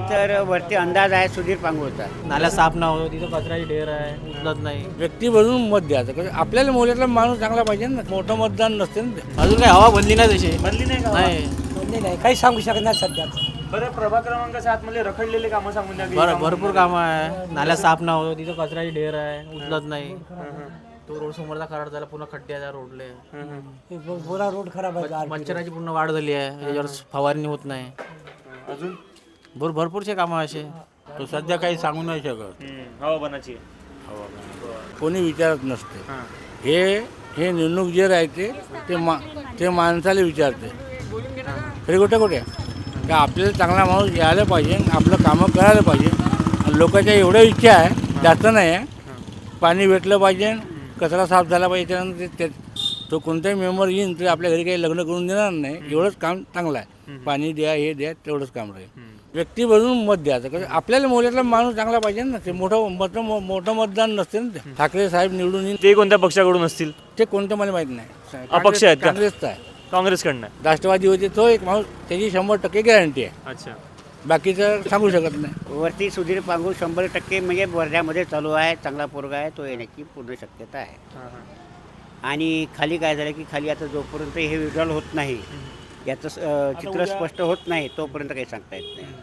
तर वरती अंदाज आहे सुधीर पांगोळचा. नाल्या साफ ना हो, तिथं कचऱ्याची ढेर आहे, उचलत नाही. व्यक्ती बनवून मत द्यायचं कारण आपल्याला मोल्यातला माणूस चांगला पाहिजे ना. मोठं मतदान नसते ना ते. अजून काही हवा बनली नाही तशी. बनली नाही का? नाही नाही काही सांगू शकत नाही सध्या. बरं, प्रभाग क्रमांक 7 मध्ये रखडलेले कामं सांगून द्या. बरं, भरपूर कामं आहे. नाल्या साफ ना हो, तिथं कचऱ्याची ढेर आहे, उचलत नाही. तो रोड समोरचा खराब झाला, पुन्हा खड्डे आहे त्या रोडले. पुरा रोड खराब आहे. मच्छराची पूर्ण वाढ झाली आहे, याच्यावर फवारणी होत नाही. अजून भरपूरचे कामं असे. तो सध्या काही सांगू नाही शकत. हवा बनाची कोणी विचारत नसते. हे निवडणूक जे राहते ते माणसाला विचारते. खरी गोष्ट कुठे का आपल्याला चांगला माणूस यायला पाहिजे, आपलं कामं करायला पाहिजे. आणि लोकांच्या एवढ्या इच्छा आहे, जास्त नाही आहे. पाणी भेटलं पाहिजे, कचरा साफ झाला पाहिजे. त्यानंतर तो कोणताही मेंबर येईन तर आपल्या घरी काही लग्न करून देणार नाही. एवढंच काम चांगलं आहे. पाणी द्या, हे द्या, तेवढंच काम राहील. व्यक्ती बनवून मत द्यायचं कारण आपल्याला मोल्यातला माणूस चांगला पाहिजे ना. ते मोठं मतदान नसते ना ते. ठाकरे साहेब निवडून येईल ते कोणत्या पक्षाकडून असतील? ते कोणतं मला माहीत नाही. अपक्ष आहेत का? काँग्रेसचा आहे. काँग्रेसकडनं. राष्ट्रवादी होते तो एक माणूस, त्याची 100% गॅरंटी आहे. अच्छा. बाकीचं सांगू शकत नाही. वरती सुधीर पांगोळ 100% म्हणजे वर्ध्यामध्ये चालू आहे. चांगला पोरगा आहे, तो येण्याची पूर्ण शक्यता आहे. आणि खाली काय झालं की खाली आता जोपर्यंत हे विड्रॉल होत नाही, याचं चित्र स्पष्ट होत नाही तोपर्यंत काही सांगता येत नाही.